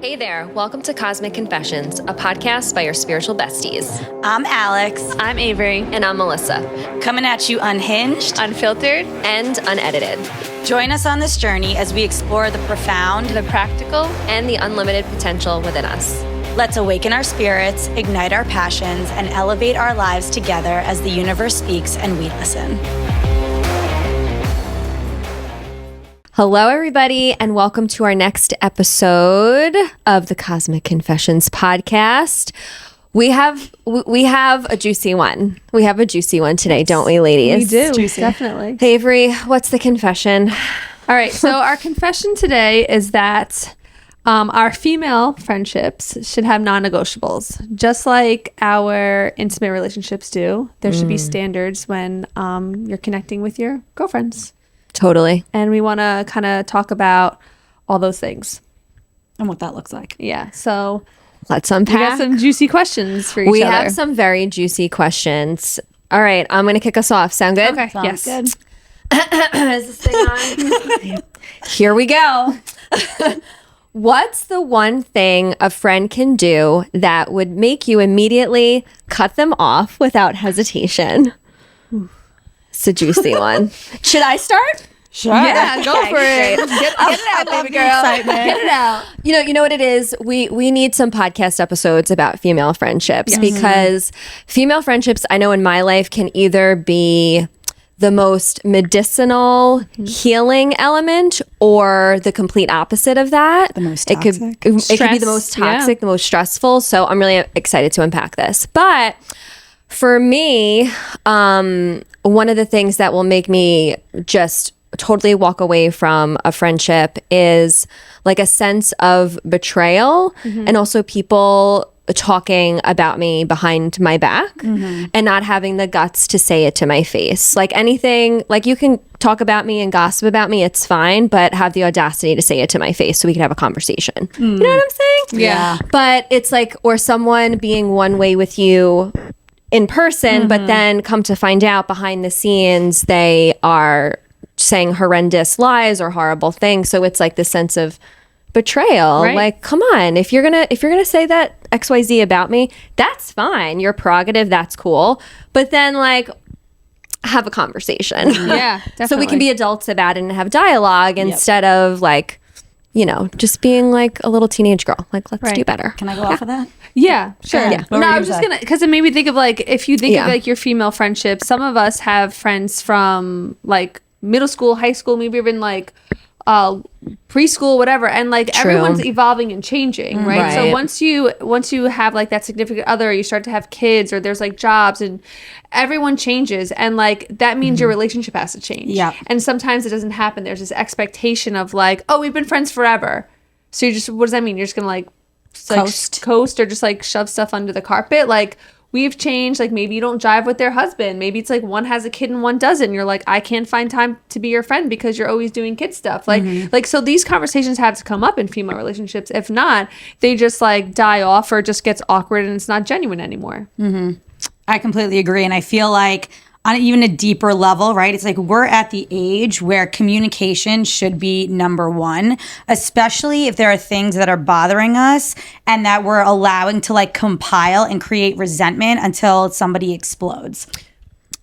Hey there, welcome to Cosmic Confessions, a podcast by your spiritual besties. I'm Alex. I'm Avery. And I'm Melissa. Coming at you unhinged, unfiltered, and unedited. Join us on this journey as we explore the profound, the practical, and the unlimited potential within us. Let's awaken our spirits, ignite our passions, and elevate our lives together as the universe speaks and we listen. Hello, everybody, and welcome to our next episode of the Cosmic Confessions podcast. We have a juicy one. We have a juicy one today, don't we, ladies? We do, definitely. Hey, Avery, what's the confession? All right, so our confession today is that our female friendships should have non-negotiables. Just like our intimate relationships do, there should be standards when you're connecting with your girlfriends. Totally. And we want to kind of talk about all those things. And what that looks like. Yeah, so let's unpack. We got some juicy questions for each other. We have some very juicy questions. All right, I'm going to kick us off. Sound good? Okay, Sounds good. Is this thing on? Here we go. What's the one thing a friend can do that would make you immediately cut them off without hesitation? It's a juicy one. Should I start? Sure. Yeah, go for it. Get it out, baby girl. Get it out. You know what it is? We need some podcast episodes about female friendships because female friendships, I know in my life, can either be the most medicinal healing element or the complete opposite of that. The most toxic. It could be the most toxic, the most stressful. So I'm really excited to unpack this. But for me, one of the things that will make me just totally walk away from a friendship is like a sense of betrayal and also people talking about me behind my back and not having the guts to say it to my face. Like anything, like you can talk about me and gossip about me, it's fine, but have the audacity to say it to my face so we can have a conversation. You know what I'm saying? Yeah. But it's like, or someone being one way with you in person, but then come to find out behind the scenes, they are saying horrendous lies or horrible things. So it's like this sense of betrayal. Right. Like, come on, if you're gonna say that XYZ about me, that's fine. Your prerogative, that's cool. But then like have a conversation. Yeah, definitely. So we can be adults about it and have dialogue instead of like, you know, just being like a little teenage girl. Like, let's do better. Can I go off of that? Yeah, sure. Yeah. No, I was just gonna, because it made me think of like, if you think of like your female friendships, some of us have friends from like middle school, high school, maybe even like preschool, whatever, and like everyone's evolving and changing, right? So once you have like that significant other, you start to have kids, or there's like jobs, and everyone changes, and like that means your relationship has to change. Yeah. And sometimes it doesn't happen. There's this expectation of like, oh, we've been friends forever. So you just, what does that mean? You're just gonna like coast or just like shove stuff under the carpet? Like, we've changed. Like, maybe you don't jive with their husband. Maybe it's like one has a kid and one doesn't. You're like, I can't find time to be your friend because you're always doing kid stuff. Like, so these conversations have to come up in female relationships. If not, they just like die off or it just gets awkward and it's not genuine anymore. I completely agree. And I feel like on even a deeper level, right? It's like we're at the age where communication should be number one, especially if there are things that are bothering us and that we're allowing to like compile and create resentment until somebody explodes.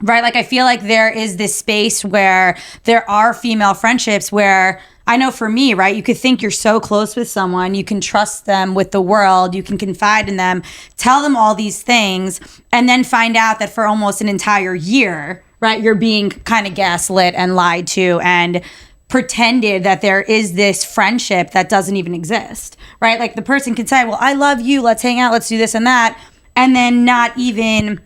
Right? Like I feel like there is this space where there are female friendships where I know for me, right, you could think you're so close with someone, you can trust them with the world, you can confide in them, tell them all these things, and then find out that for almost an entire year, right, you're being kind of gaslit and lied to and pretended that there is this friendship that doesn't even exist, right? Like the person can say, well, I love you, let's hang out, let's do this and that, and then not even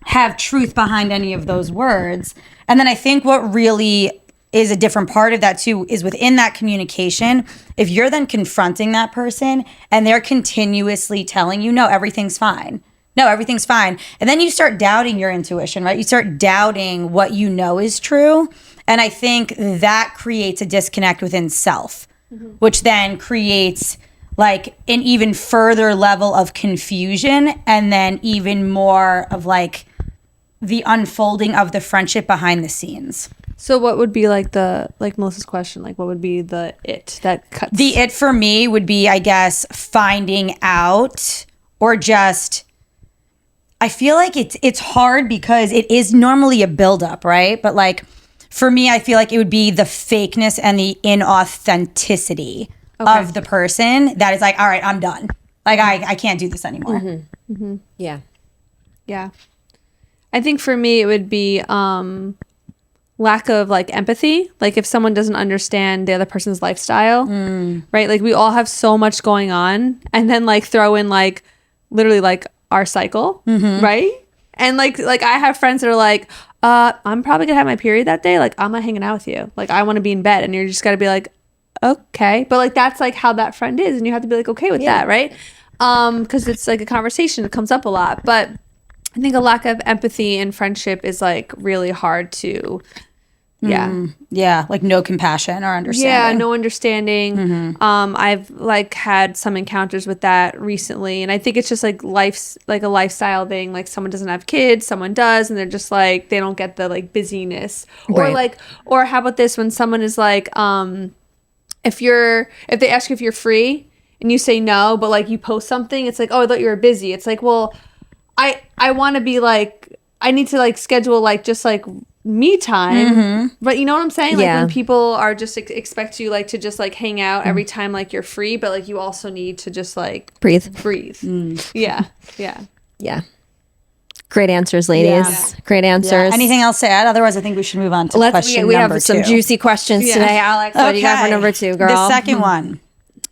have truth behind any of those words. And then I think what really is a different part of that too is within that communication, if you're then confronting that person and they're continuously telling you, no, everything's fine. No, everything's fine. And then you start doubting your intuition, right? You start doubting what you know is true. And I think that creates a disconnect within self, which then creates like an even further level of confusion and then even more of like the unfolding of the friendship behind the scenes. So what would be like Melissa's question, like what would be the it that cuts? The it for me would be, I guess, finding out, or just, I feel like it's hard because it is normally a buildup, right? But like for me, I feel like it would be the fakeness and the inauthenticity of the person that is like, all right, I'm done. Like I can't do this anymore. Mm-hmm. Mm-hmm. Yeah. Yeah. I think for me it would be lack of like empathy. Like if someone doesn't understand the other person's lifestyle, right? Like we all have so much going on, and then like throw in like literally like our cycle, right? And like I have friends that are like, I'm probably gonna have my period that day. Like I'm not hanging out with you. Like I want to be in bed, and you're just gotta be like, okay. But like that's like how that friend is, and you have to be like okay with that, right? Because it's like a conversation that comes up a lot. But I think a lack of empathy in friendship is like really hard to. Yeah, like no compassion or understanding. Yeah, no understanding. I've like had some encounters with that recently, and I think it's just like life's like a lifestyle thing. Like someone doesn't have kids, someone does, and they're just like they don't get the like busyness. Or like, or how about this, when someone is like, if they ask you if you're free and you say no, but like you post something, it's like, oh, I thought you were busy. It's like, well, I want to be like, I need to like schedule like just like me time, but you know what I'm saying? Like when people are just expect you like to just like hang out every time like you're free, but like you also need to just like breathe. Yeah. Great answers, ladies. Great answers. Anything else to add? Otherwise, I think we should move on to question we number have two. some juicy questions today, Alex. What do you got for number 2, girl? The second one.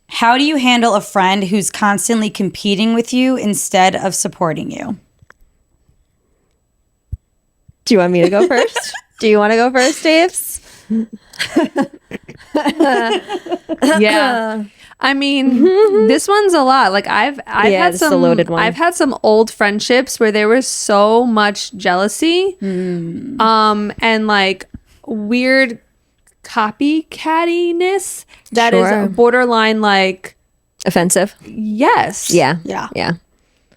How do you handle a friend who's constantly competing with you instead of supporting you? Do you want me to go first? Do you want to go first, Daves? Yeah. I mean, this one's a lot. Like I've had some, a loaded one. I've had some old friendships where there was so much jealousy, and like weird copycattiness that is borderline like offensive. Yes. Yeah.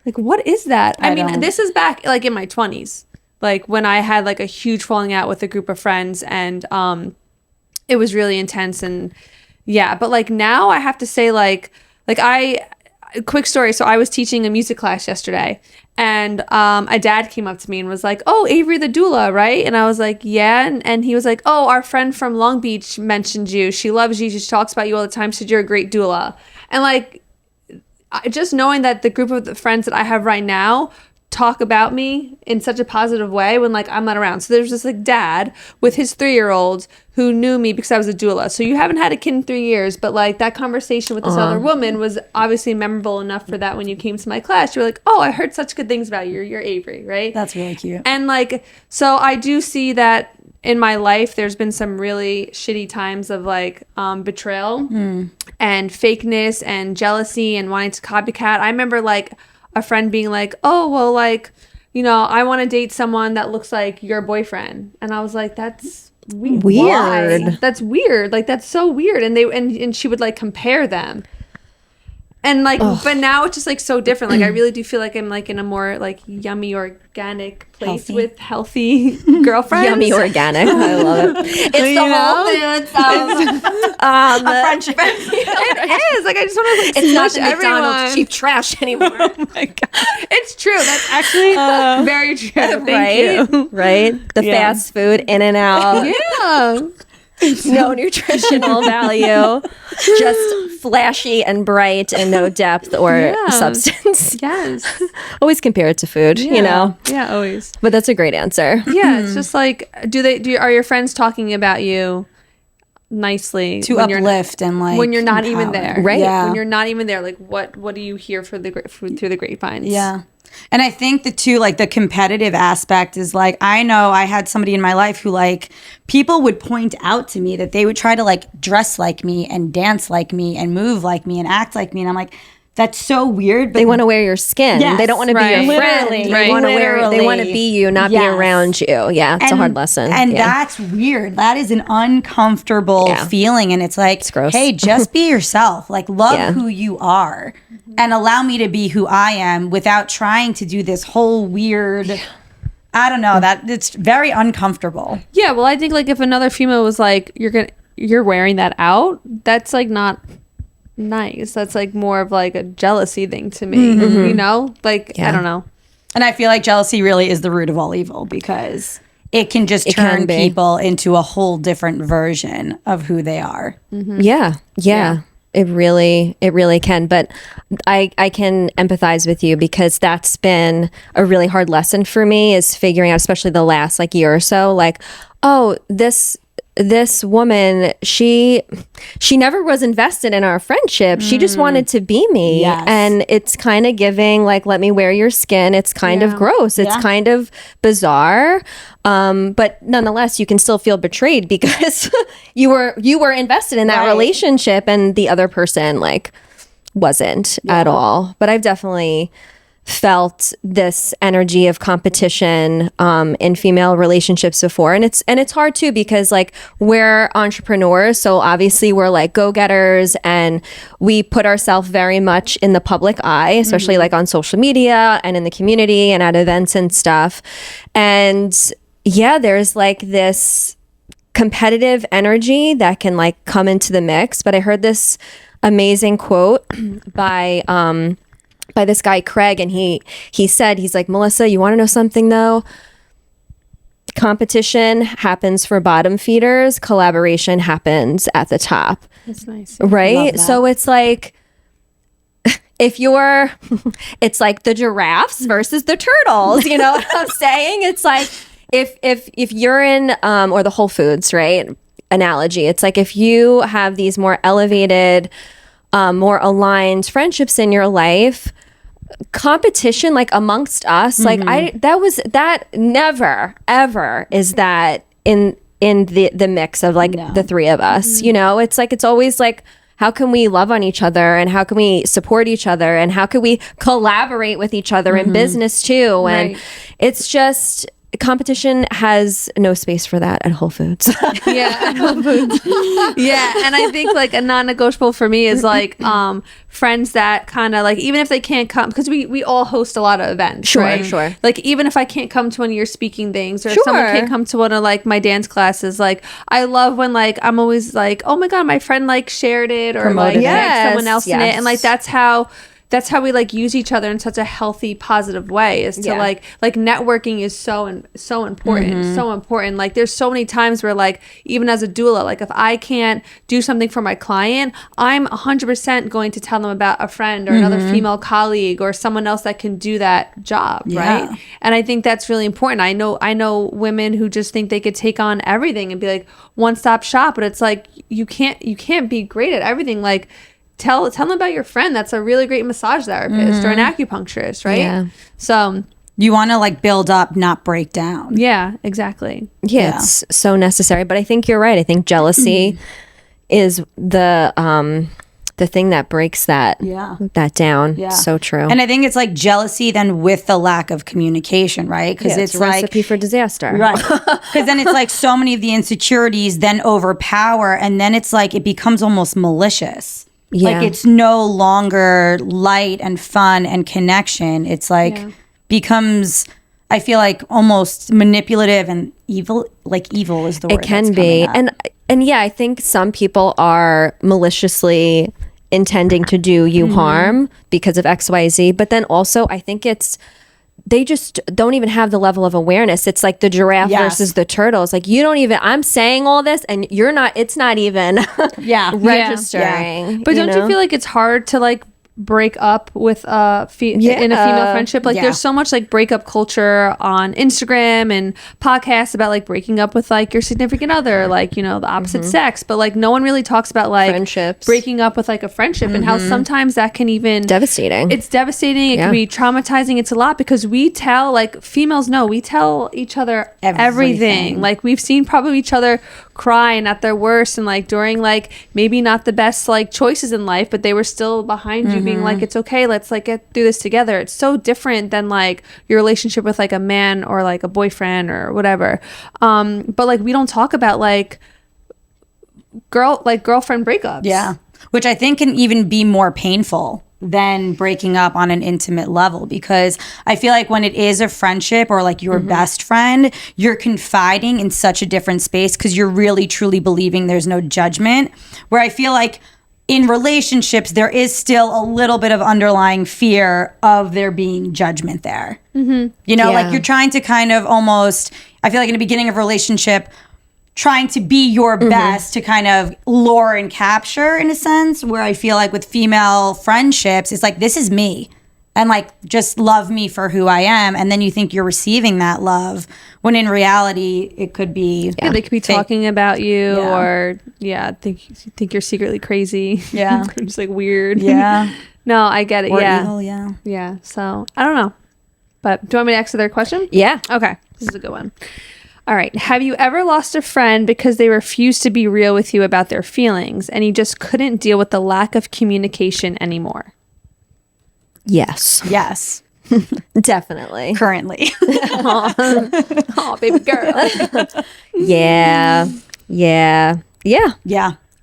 Like what is that? I mean, this is back like in my 20s. Like when I had like a huge falling out with a group of friends, and it was really intense, and but like now I have to say like quick story. So I was teaching a music class yesterday, and a dad came up to me and was like, "Oh, Avery the doula, right?" And I was like, "Yeah." And he was like, "Oh, our friend from Long Beach mentioned you. She loves you. She talks about you all the time. Said you're a great doula." And like just knowing that the group of the friends that I have right now talk about me in such a positive way when like I'm not around. So there's this like dad with his 3-year-old who knew me because I was a doula. So you haven't had a kid in 3 years, but like that conversation with this other woman was obviously memorable enough for that when you came to my class, you were like, "Oh, I heard such good things about you. You're Avery," right? That's really cute. And like, so I do see that in my life, there's been some really shitty times of like betrayal and fakeness and jealousy and wanting to copycat. I remember like a friend being like, "Oh, well, like, you know, I want to date someone that looks like your boyfriend." And I was like, "That's weird. Why? That's weird. Like, that's so weird." And and she would like compare them. And like, but now it's just like so different. Like I really do feel like I'm like in a more like yummy organic place with healthy girlfriends. Yummy organic. I love it. It's the whole foods of a friendship. It is. Like I just want to like it's not the McDonald's cheap trash anymore. Oh my God. It's true. That's actually very true. Thank you. Right? The fast food in and out. Yeah. No nutritional value, just flashy and bright and no depth or substance. Yes. Always compare it to food, you know? Yeah, always. But that's a great answer. Yeah, it's just like, are your friends talking about you nicely to uplift and like when you're not even there, right? Yeah. When you're not even there, like what do you hear through the grapevines? Yeah. And I think the competitive aspect is like, I know I had somebody in my life who like people would point out to me that they would try to like dress like me and dance like me and move like me and act like me. And I'm like, that's so weird. But they want to wear your skin. Yes, they don't want to be your friend. They want to they want to be you, not be around you. Yeah, it's a hard lesson. And that's weird. That is an uncomfortable feeling. And it's like, it's gross. Hey, just be yourself. Like love who you are and allow me to be who I am without trying to do this whole weird I don't know, that it's very uncomfortable. Yeah, well, I think like if another female was like, you're wearing that out, that's like not nice. That's like more of like a jealousy thing to me, you know? Like, I don't know. And I feel like jealousy really is the root of all evil, because it can just turn people into a whole different version of who they are. Yeah. It really can. But I can empathize with you, because that's been a really hard lesson for me, is figuring out, especially the last like year or so, like, oh, this woman, she never was invested in our friendship. She just wanted to be me. Yes. And it's kind of giving like, let me wear your skin. It's kind of gross. It's kind of bizarre. But nonetheless, you can still feel betrayed, because you were invested in that relationship, and the other person like wasn't at all. But I've definitely felt this energy of competition in female relationships before, and it's hard too, because like we're entrepreneurs, so obviously we're like go-getters, and we put ourselves very much in the public eye, especially like on social media and in the community and at events and stuff. And yeah, there's like this competitive energy that can like come into the mix. But I heard this amazing quote by this guy Craig, and he said, he's like, Melissa, you want to know something though? Competition happens for bottom feeders, collaboration happens at the top. That's nice. Right? So it's like, if you're, it's like the giraffes versus the turtles, you know what I'm saying? It's like, if you're in, or the Whole Foods, right? Analogy. It's like, if you have these more elevated, more aligned friendships in your life, competition like amongst us, like that never ever is that in the mix of like the three of us, you know? It's like, it's always like, how can we love on each other, and how can we support each other, and how can we collaborate with each other in business too? And it's just, competition has no space for that at Whole Foods. At Whole Foods. And I think like a non-negotiable for me is like friends that kind of like, even if they can't come, because we all host a lot of events, Sure. Like even if I can't come to one of your speaking things, or if someone can't come to one of like my dance classes, like I love when like I'm always like, oh my god, my friend like shared it, or like tagged someone else in it, and like that's how we like use each other in such a healthy, positive way, is to like networking is so important, so important. Like there's so many times where like, even as a doula, like if I can't do something for my client, I'm 100% going to tell them about a friend or another female colleague or someone else that can do that job, right? And I think that's really important. I know women who just think they could take on everything and be like one-stop shop, but it's like, you can't be great at everything. Like, Tell them about your friend that's a really great massage therapist or an acupuncturist, right? Yeah. So you want to like build up, not break down. Yeah, exactly. Yeah, it's so necessary. But I think you're right. I think jealousy is the thing that breaks that down. Yeah. So true. And I think it's like jealousy then with the lack of communication, right? Because it's a like recipe for disaster. Right. Because then it's like so many of the insecurities then overpower, and then it's like it becomes almost malicious. Yeah. Like it's no longer light and fun and connection. It's like becomes, I feel like, almost manipulative and evil. Like evil is the word. It can be. And yeah, I think some people are maliciously intending to do you harm because of XYZ. But then also I think they just don't even have the level of awareness. It's like the giraffe versus the turtles. Like you don't even, I'm saying all this and it's not even registering. Yeah. But don't you feel like it's hard to like break up with in a female friendship? Like there's so much like breakup culture on Instagram and podcasts about like breaking up with like your significant other, like, you know, the opposite sex, but like no one really talks about like friendships, breaking up with like a friendship and how sometimes that can even devastating. It's devastating. It can be traumatizing. It's a lot because we tell, like females know, we tell each other everything. Like we've seen probably each other crying at their worst and like during like maybe not the best like choices in life, but they were still behind you being like, it's okay, let's like get through this together. It's so different than like your relationship with like a man or like a boyfriend or whatever. But like we don't talk about like girlfriend breakups. Yeah. Which I think can even be more painful than breaking up on an intimate level, because I feel like when it is a friendship or like your best friend, you're confiding in such a different space because you're really truly believing there's no judgment, where I feel like in relationships, there is still a little bit of underlying fear of there being judgment there. You know, like you're trying to kind of almost, I feel like in the beginning of a relationship, trying to be your best to kind of lure and capture in a sense, where I feel like with female friendships, it's like, this is me. And like, just love me for who I am. And then you think you're receiving that love, when in reality, it could be. Yeah, they could be fake. talking about you or, think you're secretly crazy. Yeah. Just like weird. Yeah. No, I get it. Or yeah. evil, yeah. Yeah. So I don't know. But do you want me to ask their question? Yeah. Okay. This is a good one. All right. Have you ever lost a friend because they refused to be real with you about their feelings and you just couldn't deal with the lack of communication anymore? Yes. Yes. Definitely. Currently. Oh, baby girl. Yeah. Yeah.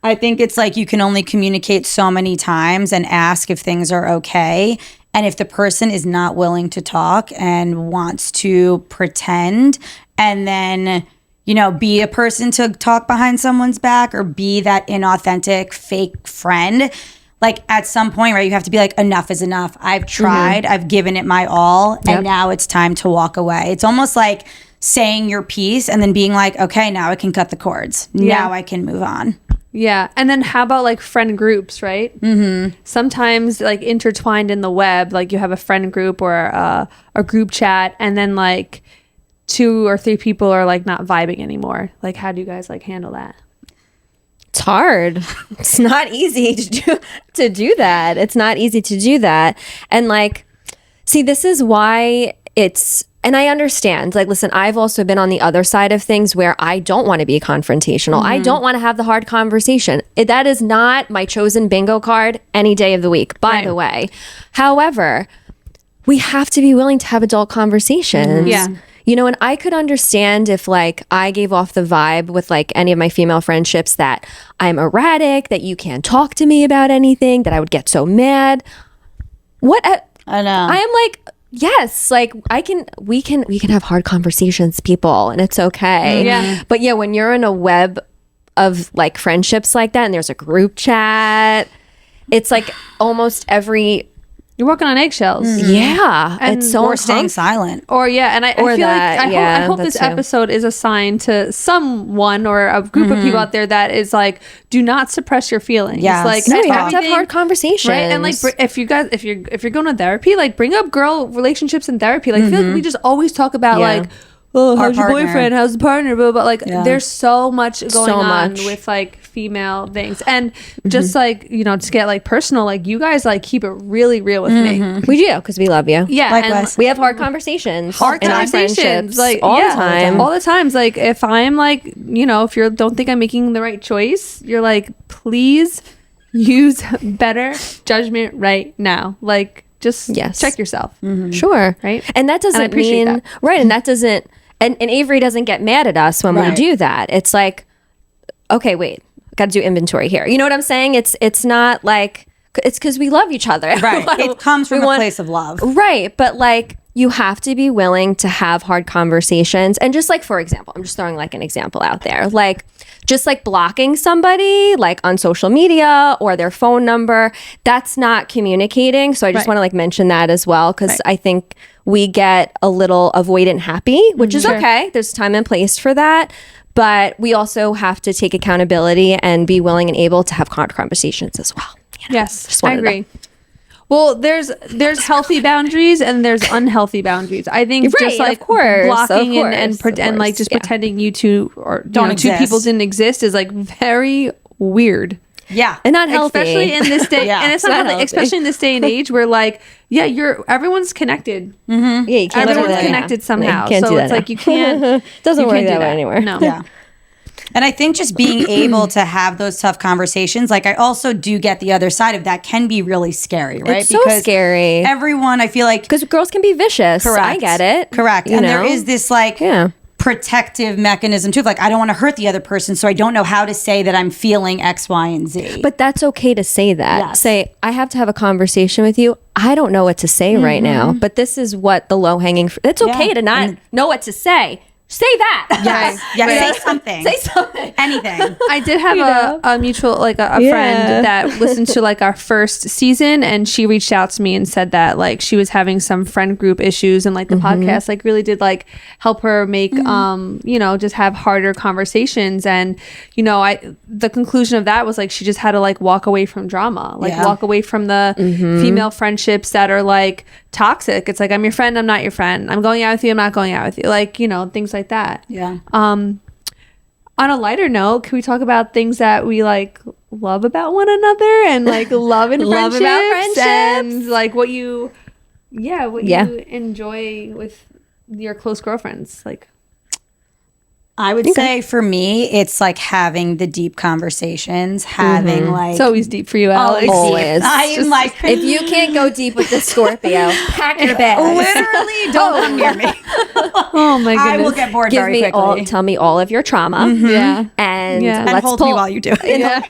I think it's like you can only communicate so many times and ask if things are okay. And if the person is not willing to talk and wants to pretend and then, you know, be a person to talk behind someone's back or be that inauthentic fake friend, like at some point, right, you have to be like, enough is enough. I've tried, I've given it my all, and now it's time to walk away. It's almost like saying your piece and then being like, okay, now I can cut the cords. Now I can move on. Yeah. And then how about like friend groups, right? Sometimes like intertwined in the web, like you have a friend group or a group chat, and then like 2 or 3 people are like not vibing anymore. Like, how do you guys like handle that? It's hard. It's not easy to do that. It's not easy to do that. And like, see, this is why it's, and I understand, like, listen, I've also been on the other side of things where I don't want to be confrontational. I don't want to have the hard conversation. That is not my chosen bingo card any day of the week, by the way. However, we have to be willing to have adult conversations. Yeah. You know, and I could understand if like I gave off the vibe with like any of my female friendships that I'm erratic, that you can't talk to me about anything, that I would get so mad. I know. I am like, yes, like we can have hard conversations, people, and it's okay. Yeah. But yeah, when you're in a web of like friendships like that and there's a group chat, it's like almost every You're walking on eggshells. yeah, it's so or staying silent. Or yeah, and I feel that, like I hope this that too. episode is a sign to someone or a group of people out there that is like, do not suppress your feelings. Yes. Like no, you have to have everything- hard conversations, right? And like, if you're going to therapy, like bring up girl relationships in therapy. Like, I feel like we just always talk about Yeah. like, oh, how's your partner. boyfriend? How's the partner? But like, there's so much going on much. with like female things, and just like, you know, to get like personal, like you guys like keep it really real with me. we do because we love you. Yeah, Likewise. We have hard conversations. hard in our conversations, friendships like all the time. all the times. Like if I'm like, you know, if you don't think I'm making the right choice, you're like, please use better judgment right now. Like just check yourself. Sure. Right. And that doesn't appreciate mean that. right. And that doesn't and Avery doesn't get mad at us when we do that. It's like, okay, wait, got to do inventory here. You know what I'm saying? It's not like it's because we love each other. Right. It comes from a place of love. Right. But like you have to be willing to have hard conversations. And just like, for example, I'm just throwing like an example out there, like just like blocking somebody like on social media or their phone number, that's not communicating. So I just want to like mention that as well, because I think we get a little avoidant happy, which is okay. There's time and place for that. But we also have to take accountability and be willing and able to have hard conversations as well. You know? Yes, I agree. Well, there's healthy boundaries and there's unhealthy boundaries. I think Right, just like of course, blocking of and course, like just pretending you two or Don't two exist. people didn't exist is like very weird. Yeah. And not healthy. Especially in this day, Yeah. and it's Not not healthy, healthy. especially in this day and age where like, yeah, everyone's connected. Yeah, you can't do Everyone's that. connected Yeah. somehow. You can't So do it's that like now. you can't. Doesn't you work can't do that way anymore. No. Yeah. And I think just being able to have those tough conversations, like I also do get the other side of that can be really scary, right? It's so scary. Everyone, I feel like, Because girls can be vicious. correct. I get it. Correct. You And know? there is this like, Yeah. protective mechanism too. Like, I don't want to hurt the other person, so I don't know how to say that I'm feeling X, Y, and Z. But that's okay to say that. Yes. Say, I have to have a conversation with you. I don't know what to say right now, but this is what the low-hanging... It's okay to not know what to say. Say that. Yes. Yes. Say something. Say something. Anything. I did have a mutual, like a friend that listened to like our first season, and she reached out to me and said that like she was having some friend group issues, and like the podcast like really did like help her make you know, just have harder conversations. And you know, the conclusion of that was like she just had to like walk away from drama, like walk away from the female friendships that are like toxic. It's like, I'm your friend, I'm not your friend. I'm going out with you, I'm not going out with you. Like, you know, things like that. Yeah. On a lighter note, can we talk about things that we like love about one another and like love in Love friendships, about friendships. and like what you you enjoy with your close girlfriends? Like, I would say for me, it's like having the deep conversations, having like... it's always deep for you, Alex. Always. I am like... If you can't go deep with the Scorpio, pack your bag. Literally, don't come near me. Oh my goodness. I will get bored Give very me quickly. tell me all of your trauma. Yeah. And Yeah. And let's hold pull me while you do it. Yeah.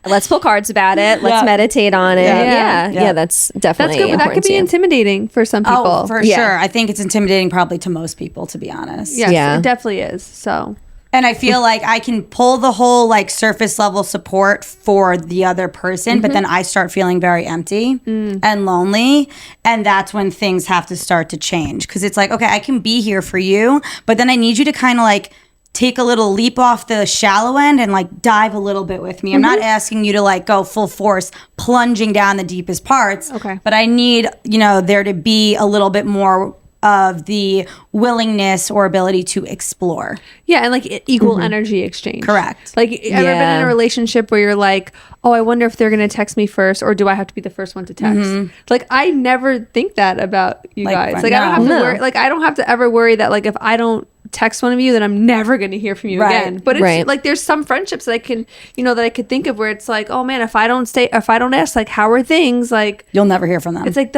let's pull cards about it. Let's Yeah. meditate on it. Yeah. Yeah. That's definitely That's good, but that important could be to you. intimidating for some people. Oh, for Yeah. sure. I think it's intimidating probably to most people, to be honest. Yes, Yeah. it definitely is. So And I feel like I can pull the whole like surface level support for the other person, but then I start feeling very empty and lonely. And that's when things have to start to change. Cause it's like, okay, I can be here for you, but then I need you to kind of like take a little leap off the shallow end and like dive a little bit with me. I'm not asking you to like go full force plunging down the deepest parts. Okay. But I need, you know, there to be a little bit more of the willingness or ability to explore. yeah, and like equal energy exchange. Correct. Like, ever been in Yeah. a relationship where you're like, oh, I wonder if they're gonna text me first, or do I have to be the first one to text? Like, I never think that about you Like, guys. Like, I don't have to no. worry. Like, I don't have to ever worry that like if I don't text one of you, then I'm never gonna hear from you Right. again. But it's Right. like there's some friendships that I can, you know, that I could think of where it's like, oh man, if I don't ask like how are things, like You'll never hear from them. it's like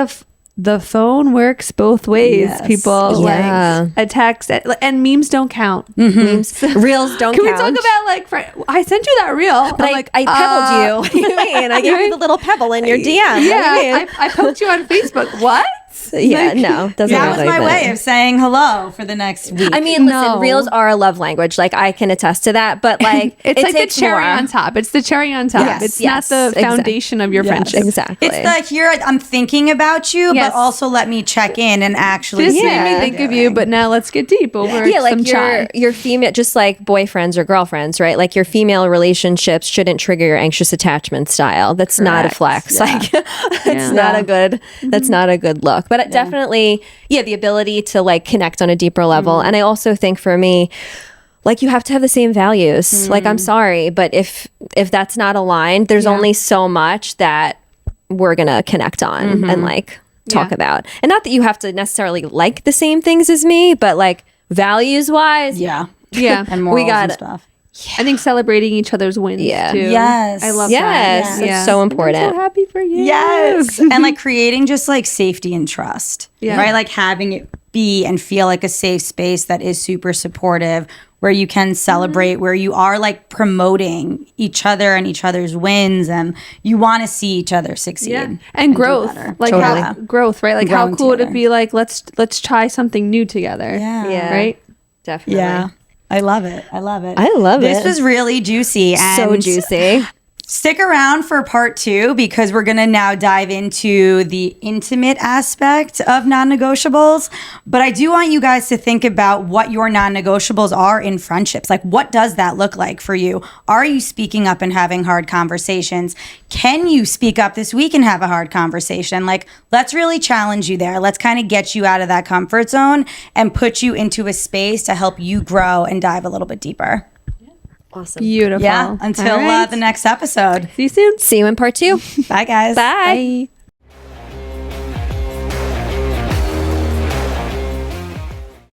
the phone works both ways, Yes. people. Yeah. Like a text and memes don't count. Memes. Reels don't Can we count. talk about like? I sent you that reel, But I pebbled you. What do you mean? I gave you the little pebble in your DM. Yeah, What do you mean? I poked you on Facebook. What? Yeah, no, doesn't that work was like my that. way of saying hello for the next week. I mean, listen, No. reels are a love language. Like, I can attest to that. But like, It's it like the takes cherry more. on top. It's the cherry on top. Yes, it's yes, not the foundation of your friendship. Exactly. it's like here I'm thinking about you, Yes. but also let me check in and actually. This see made what me you're think of doing. you, but now let's get deep over Yeah, like some chai. your female, just like boyfriends or girlfriends, right? Like, your female relationships shouldn't trigger your anxious attachment style. That's not a Correct. flex. Yeah. Like, it's not a good. That's not a good look. But it definitely, the ability to like connect on a deeper level. And I also think for me, like, you have to have the same values. Like, I'm sorry, but if that's not aligned, there's only so much that we're gonna connect on and like talk Yeah. about. And not that you have to necessarily like the same things as me, but like values wise, Yeah. Yeah, And morals got and it. stuff. I think celebrating each other's wins Yeah. too. Yes. I love yes, that. it's so important. I'm so happy for you. Yes. And like creating just like safety and trust. Yeah. Right? Like having it be and feel like a safe space that is super supportive, where you can celebrate, where you are like promoting each other and each other's wins, and you want to see each other succeed. Yeah, and do growth, better. like Totally. how growth, right? Like Growing how cool would it together. be? Like let's try something new together. Yeah. Yeah. right. Definitely. Yeah. I love it. I love it. I love this it. was really juicy. So And juicy. stick around for part 2 because we're going to now dive into the intimate aspect of non-negotiables. But I do want you guys to think about what your non-negotiables are in friendships. Like, what does that look like for you? Are you speaking up and having hard conversations? Can you speak up this week and have a hard conversation? Like, let's really challenge you there. Let's kind of get you out of that comfort zone and put you into a space to help you grow and dive a little bit deeper. Awesome. Beautiful. Yeah, until All right. the next episode. See you soon. See you in part 2. Bye, guys. Bye. Bye.